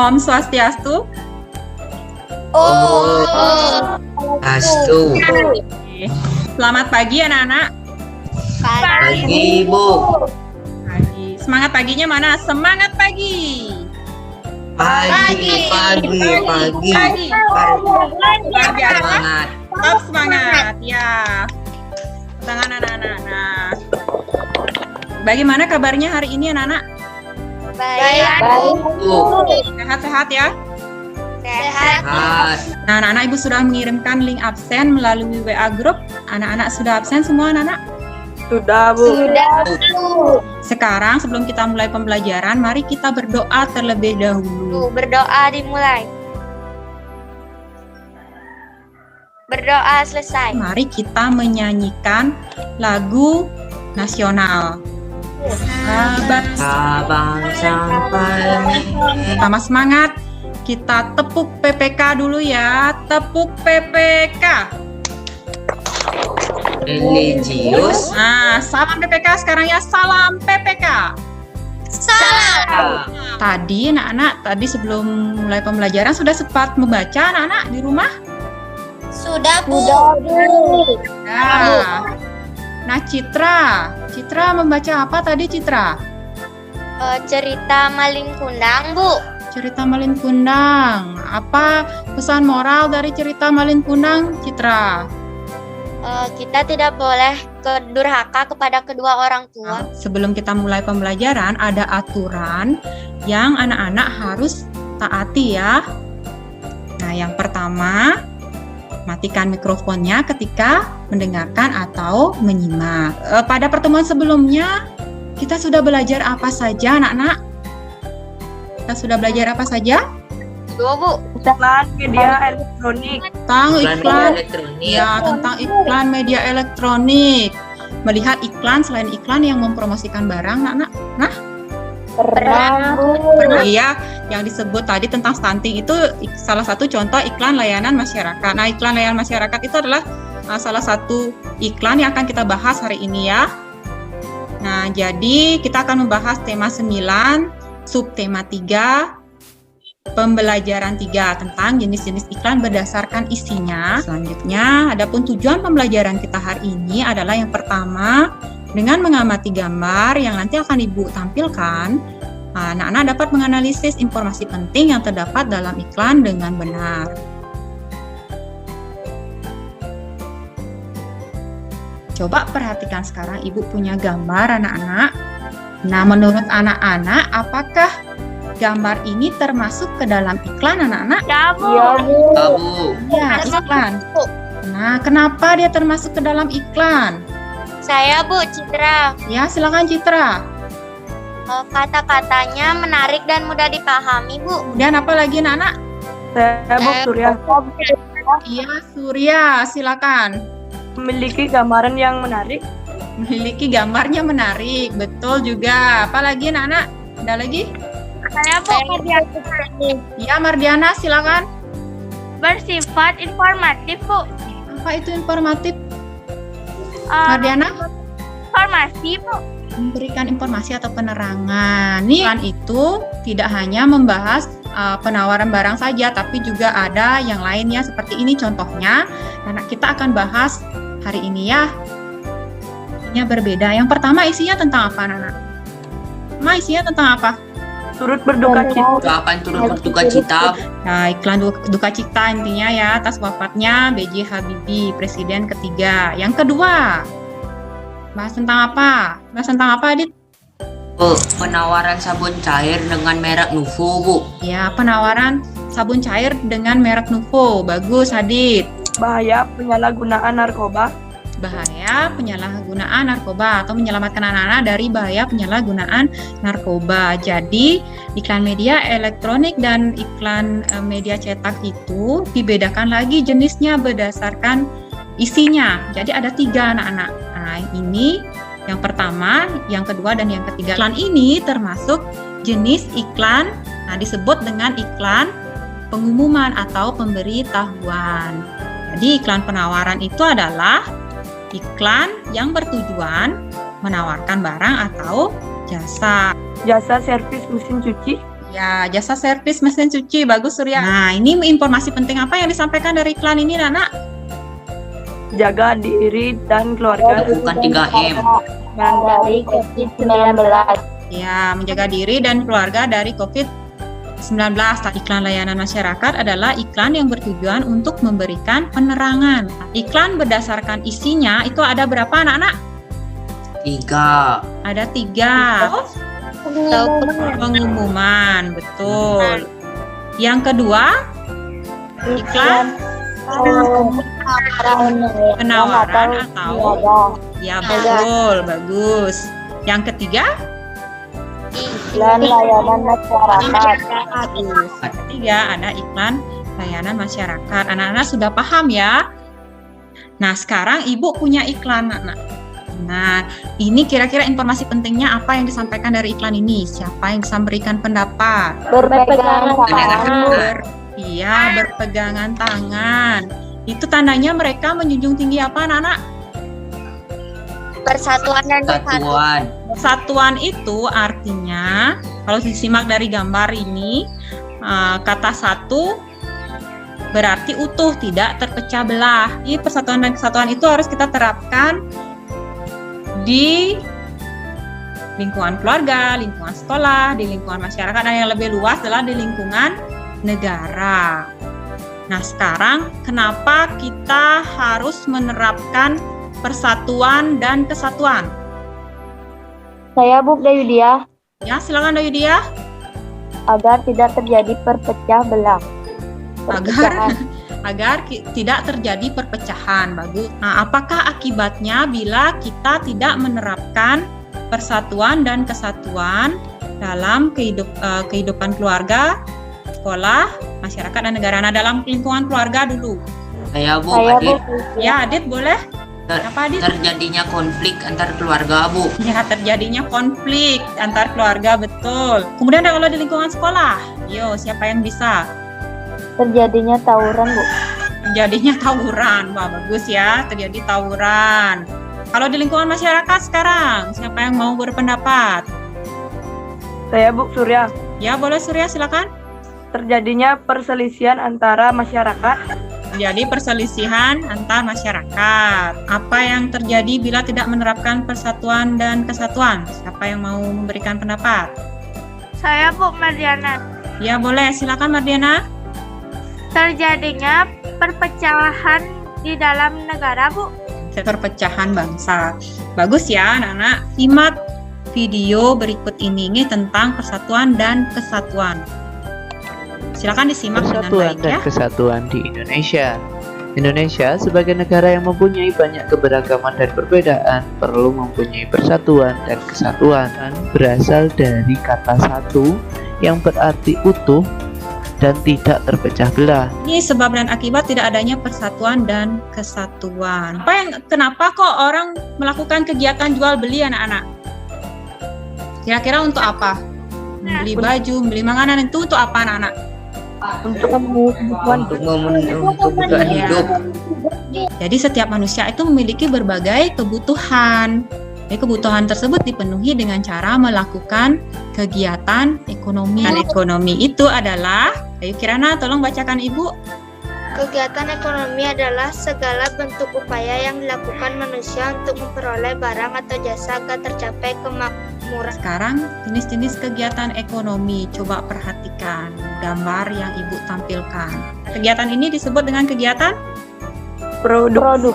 Om Swastiastu. Astu. Selamat pagi anak-anak. Pagi, Ibu. Pagi. Semangat paginya mana? Semangat pagi. Pagi. Luar biasa. Semangat. Tetap semangat. Ya. Tangan anak-anak. Nah. Bagaimana kabarnya hari ini anak-anak? Baik. Sehat-sehat ya? Sehat. Nah, anak-anak Ibu sudah mengirimkan link absen melalui WA group. Anak-anak sudah absen semua anak-anak? Sudah, Bu. Sekarang sebelum kita mulai pembelajaran, mari kita berdoa terlebih dahulu. Berdoa dimulai. Berdoa selesai. Mari kita menyanyikan lagu nasional. Sabang sampai Sama semangat, kita tepuk PPK dulu ya. Tepuk PPK. religius. Nah, salam PPK sekarang ya. Salam PPK. Salam. Tadi anak-anak, tadi sebelum mulai pembelajaran sudah sempat membaca anak-anak di rumah? Sudah, Bu. Nah, Citra membaca apa tadi Citra? Cerita Maling Kundang, Bu. Cerita Malin Kundang. Apa pesan moral dari cerita Malin Kundang, Citra? Kita tidak boleh durhaka kepada kedua orang tua. Sebelum kita mulai pembelajaran, ada aturan yang anak-anak harus taati ya. Nah, yang pertama, matikan mikrofonnya ketika mendengarkan atau menyimak. Pada pertemuan sebelumnya, kita sudah belajar apa saja anak-anak? Kita sudah belajar apa saja? Dua, Bu. Iklan media elektronik. Tentang iklan, elektronik. ya, tentang iklan media elektronik. Melihat iklan selain iklan yang mempromosikan barang, anak-anak. Nah, pernah ya, yang disebut tadi tentang stunting itu salah satu contoh iklan layanan masyarakat. Nah, iklan layanan masyarakat itu adalah salah satu iklan yang akan kita bahas hari ini ya. Nah, jadi kita akan membahas tema 9, subtema 3, pembelajaran 3 tentang jenis-jenis iklan berdasarkan isinya. Selanjutnya, adapun tujuan pembelajaran kita hari ini adalah yang pertama, dengan mengamati gambar yang nanti akan Ibu tampilkan, anak-anak dapat menganalisis informasi penting yang terdapat dalam iklan dengan benar. Coba perhatikan sekarang Ibu punya gambar anak-anak. Nah, menurut anak-anak, apakah gambar ini termasuk ke dalam iklan anak-anak? Tabu. Ya, iklan. Nah, kenapa dia termasuk ke dalam iklan? Saya, Bu, Citra. Ya, silakan Citra. Kata-katanya menarik dan mudah dipahami, Bu. Kemudian apa lagi anak-anak? Saya, Bu Surya, Iya, Surya, silakan. memiliki gambaran yang menarik. Memiliki gambarnya menarik, betul juga. Apa lagi anak-anak? Ada lagi? Saya, Bu, Ya, Mardiana, silakan. bersifat informatif, Bu. Apa itu informatif? Mardiana? Informasi, Bu. Memberikan informasi atau penerangan. Nih, iklan itu tidak hanya membahas penawaran barang saja, tapi juga ada yang lainnya seperti ini contohnya. Karena kita akan bahas hari ini ya. Isinya berbeda. Yang pertama isinya tentang apa, Nana? Isinya tentang apa? Turut berduka cita. Kapan turut berduka cita? Nah, iklan duka cita intinya ya atas wafatnya B.J. Habibie, presiden ketiga. Yang kedua, bahas tentang apa? Bahas tentang apa, Adit? Bu, penawaran sabun cair dengan merek Nuvo, Bu. Ya, penawaran sabun cair dengan merek Nuvo. Bagus, Adit. Bahaya penyalahgunaan narkoba. Bahaya penyalahgunaan narkoba atau menyelamatkan anak-anak dari bahaya penyalahgunaan narkoba. Jadi, iklan media elektronik dan iklan media cetak itu dibedakan lagi jenisnya berdasarkan isinya. Jadi ada 3 anak-anak. Nah, ini yang pertama, yang kedua, dan yang ketiga. Iklan ini termasuk jenis iklan, disebut dengan iklan pengumuman atau pemberitahuan. Jadi iklan penawaran itu adalah iklan yang bertujuan menawarkan barang atau jasa. Jasa servis mesin cuci. Ya, jasa servis mesin cuci. Bagus, Surya. Nah, ini informasi penting apa yang disampaikan dari iklan ini, Nana? Jaga diri dan keluarga Bukan 3M. Dari COVID-19. Ya, menjaga diri dan keluarga dari COVID-19. Iklan layanan masyarakat adalah iklan yang bertujuan untuk memberikan penerangan. Iklan berdasarkan isinya itu ada berapa, anak-anak? 3. Ada 3. Pengumuman, betul. Yang kedua, iklan penawaran atau ya, betul, bagus. Yang ketiga, Iklan layanan masyarakat. bagus. Yang ketiga ada iklan layanan masyarakat. Anak-anak sudah paham ya? Nah, sekarang Ibu punya iklan, anak. Nah, ini kira-kira informasi pentingnya apa yang disampaikan dari iklan ini? Siapa yang bisa memberikan pendapat? Berpegangan tangan. Iya, berpegangan tangan. Itu tandanya mereka menjunjung tinggi apa, anak-anak? Persatuan dan kesatuan. Satuan. Persatuan itu artinya, kalau disimak dari gambar ini, kata satu berarti utuh, tidak terpecah belah. Jadi persatuan dan kesatuan itu harus kita terapkan di lingkungan keluarga, lingkungan sekolah, di lingkungan masyarakat, dan yang lebih luas adalah di lingkungan negara. Nah, sekarang kenapa kita harus menerapkan persatuan dan kesatuan? Saya Bu Dayudia, Ya, silakan Dayudia. agar tidak terjadi perpecah belah. Agar tidak terjadi perpecahan. Bagus. Nah, apakah akibatnya bila kita tidak menerapkan persatuan dan kesatuan dalam kehidupan keluarga, sekolah, masyarakat, dan negara? Nah, dalam lingkungan keluarga dulu. Saya Bu, Saya Bu Adit. Ya, Adit boleh? Apa, Adit? Terjadinya konflik antar keluarga, Bu. Ya, terjadinya konflik antar keluarga, betul. Kemudian kalau di lingkungan sekolah, yo, siapa yang bisa? terjadinya tawuran Bu. Terjadinya tawuran. Wah, bagus ya, terjadi tawuran. Kalau di lingkungan masyarakat sekarang, siapa yang mau berpendapat? Saya Bu Surya. Ya, boleh Surya, silakan. Terjadinya perselisihan antara masyarakat. Jadi perselisihan antar masyarakat. Apa yang terjadi bila tidak menerapkan persatuan dan kesatuan? Siapa yang mau memberikan pendapat? Saya Bu Mardiana. Ya, boleh, silakan Mardiana. Terjadinya perpecahan di dalam negara, Bu. Perpecahan bangsa. Bagus ya, anak-anak. Simak video berikut ini tentang persatuan dan kesatuan. Silakan disimak dengan Persatuan baik dan ya. kesatuan di Indonesia. Indonesia sebagai negara yang mempunyai banyak keberagaman dan perbedaan perlu mempunyai persatuan dan kesatuan. Berasal dari kata satu yang berarti utuh dan tidak terpecah belah. Ini sebab dan akibat tidak adanya persatuan dan kesatuan. Kenapa kok orang melakukan kegiatan jual beli, anak-anak? Kira-kira untuk apa? Membeli baju, membeli makanan, itu untuk apa, anak-anak? Untuk kebutuhan Untuk kebutuhan hidup. Jadi setiap manusia itu memiliki berbagai kebutuhan. Jadi kebutuhan tersebut dipenuhi dengan cara melakukan kegiatan ekonomi. Dan ekonomi itu adalah, ayo Kirana tolong bacakan Ibu. Kegiatan ekonomi adalah segala bentuk upaya yang dilakukan manusia untuk memperoleh barang atau jasa agar tercapai kemakmuran. Sekarang jenis-jenis kegiatan ekonomi, coba perhatikan gambar yang Ibu tampilkan. Kegiatan ini disebut dengan kegiatan? produk.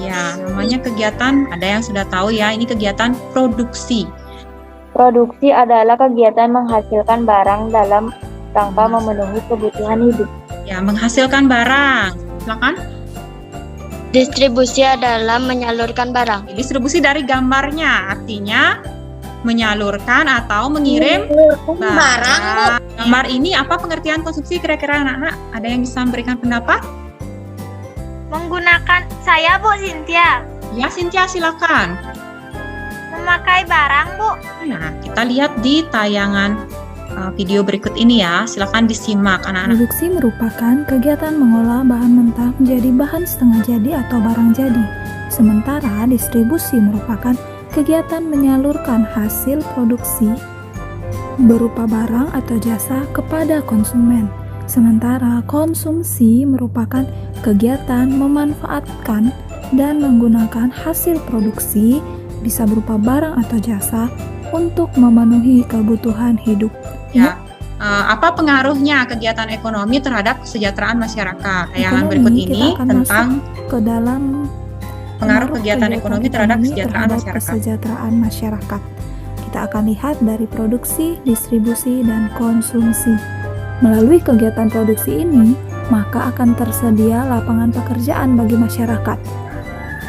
Ya, namanya kegiatan, ada yang sudah tahu ya, ini kegiatan produksi. Produksi adalah kegiatan menghasilkan barang dalam rangka memenuhi kebutuhan hidup. Ya, menghasilkan barang. Silakan. Distribusi adalah menyalurkan barang. Distribusi dari gambarnya, artinya menyalurkan atau mengirim barang. Gambar ini apa pengertian konsumsi kira-kira, anak-anak? Ada yang bisa memberikan pendapat? Menggunakan saya Bu Cynthia. Ya, Cynthia silakan. Memakai barang Bu. Nah, kita lihat di tayangan video berikut ini ya. Silakan disimak, anak-anak. Produksi merupakan kegiatan mengolah bahan mentah menjadi bahan setengah jadi atau barang jadi. Sementara distribusi merupakan kegiatan menyalurkan hasil produksi berupa barang atau jasa kepada konsumen. Sementara konsumsi merupakan kegiatan memanfaatkan dan menggunakan hasil produksi, bisa berupa barang atau jasa untuk memenuhi kebutuhan hidup. Ya. Apa pengaruhnya kegiatan ekonomi terhadap kesejahteraan masyarakat? Tayangan Ekonomi, berikut kita ini akan tentang ke dalam pengaruh kegiatan ekonomi terhadap kesejahteraan terhadap masyarakat. kesejahteraan masyarakat. Kita akan lihat dari produksi, distribusi, dan konsumsi. Melalui kegiatan produksi ini, maka akan tersedia lapangan pekerjaan bagi masyarakat.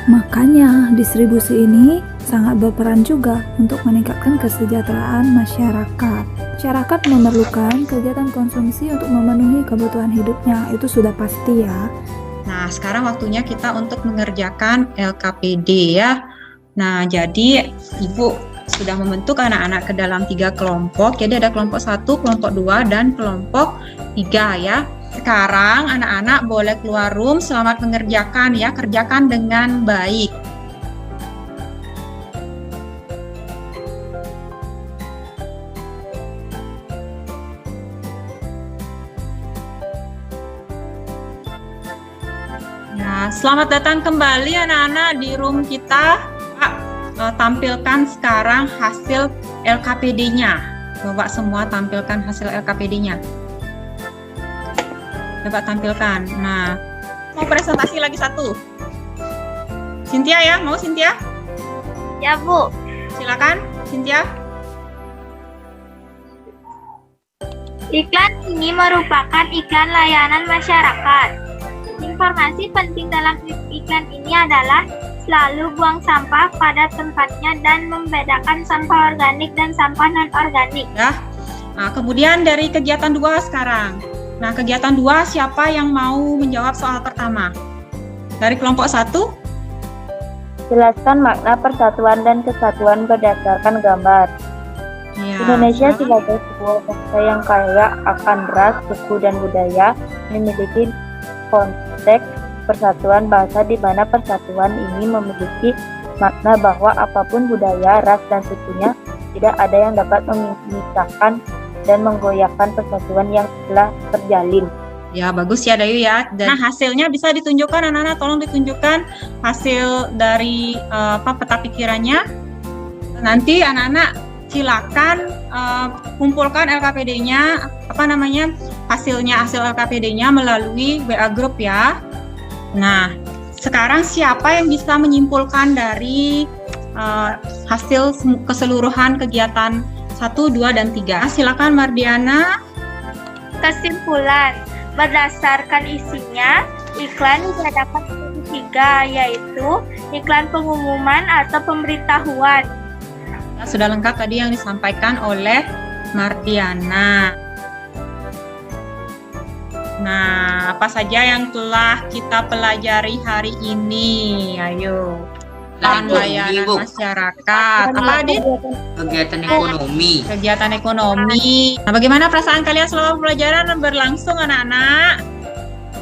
Makanya, distribusi ini sangat berperan juga untuk meningkatkan kesejahteraan masyarakat. Masyarakat memerlukan kegiatan konsumsi untuk memenuhi kebutuhan hidupnya, itu sudah pasti ya. Nah, sekarang waktunya kita untuk mengerjakan LKPD ya. Nah, jadi Ibu sudah membentuk anak-anak ke dalam 3 kelompok. Jadi ada kelompok 1, kelompok 2, dan kelompok 3 ya. Sekarang anak-anak boleh keluar room, selamat mengerjakan ya, kerjakan dengan baik. Ya, selamat datang kembali anak-anak di room kita. Pak, tampilkan sekarang hasil LKPD-nya. Coba semua tampilkan hasil LKPD-nya. Coba tampilkan. Nah, mau presentasi lagi satu. Cynthia ya, mau Cynthia? Ya, Bu. Silakan, Cynthia. Iklan ini merupakan iklan layanan masyarakat. Informasi penting dalam iklan ini adalah selalu buang sampah pada tempatnya dan membedakan sampah organik dan sampah non-organik. Ya. Nah, kemudian dari kegiatan 2 sekarang. Nah, kegiatan 2 siapa yang mau menjawab soal pertama? Dari kelompok 1? Jelaskan makna persatuan dan kesatuan berdasarkan gambar. Ya. Indonesia sebagai sebuah bangsa yang kaya akan ras, suku, dan budaya memiliki konteks persatuan bahasa di mana persatuan ini memiliki makna bahwa apapun budaya, ras, dan sukunya, tidak ada yang dapat memisahkan dan menggoyahkan persatuan yang telah terjalin. Ya, bagus ya Dayu ya. Dan hasilnya bisa ditunjukkan anak-anak, tolong ditunjukkan hasil dari peta pikirannya. Nanti anak-anak silakan kumpulkan LKPD-nya, hasil LKPD-nya melalui WA group ya. Nah, sekarang siapa yang bisa menyimpulkan dari hasil keseluruhan kegiatan 1, 2, dan 3? Silakan Mardiana. Kesimpulan, berdasarkan isinya, iklan juga dapat menjadi 3, yaitu iklan pengumuman atau pemberitahuan. Sudah lengkap tadi yang disampaikan oleh Mardiana. Nah, apa saja yang telah kita pelajari hari ini? Ayo. Layanan masyarakat. Apa Adit? Kegiatan ekonomi. Kegiatan ekonomi. Nah, bagaimana perasaan kalian selama pembelajaran berlangsung anak-anak?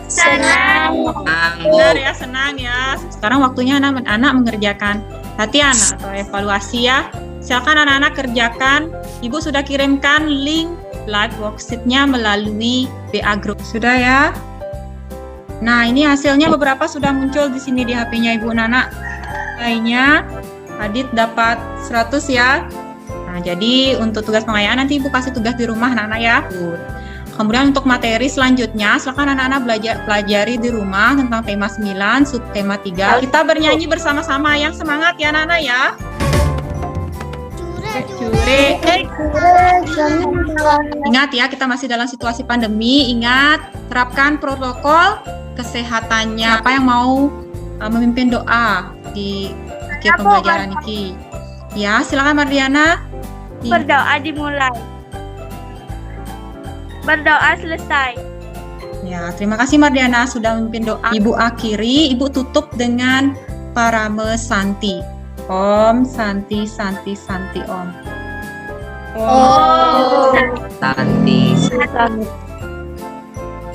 Senang. Benar ya, senang ya. Sekarang waktunya anak-anak mengerjakan latihan atau evaluasi ya. Silakan anak-anak kerjakan. Ibu sudah kirimkan link live worksheet-nya melalui WA group. Sudah ya? Nah, ini hasilnya beberapa sudah muncul di sini di HP-nya Ibu Nana. Lainnya, Adit dapat 100 ya. Nah, jadi untuk tugas pengayaan nanti Ibu kasih tugas di rumah anak-anak ya. Kemudian untuk materi selanjutnya, silakan anak-anak pelajari di rumah tentang tema 9, subtema 3. Kita bernyanyi bersama-sama, yang semangat ya anak-anak ya. Cure. Ingat ya, kita masih dalam situasi pandemi. Ingat, terapkan protokol kesehatannya. Apa yang mau memimpin doa di akhir pembelajaran ini? Ya, silakan Mardiana. Berdoa dimulai. Berdoa selesai. Ya, terima kasih Mardiana sudah memimpin doa. Ibu akhiri, Ibu tutup dengan Parame Santi. Om Santi Santi Santi Om. Santi.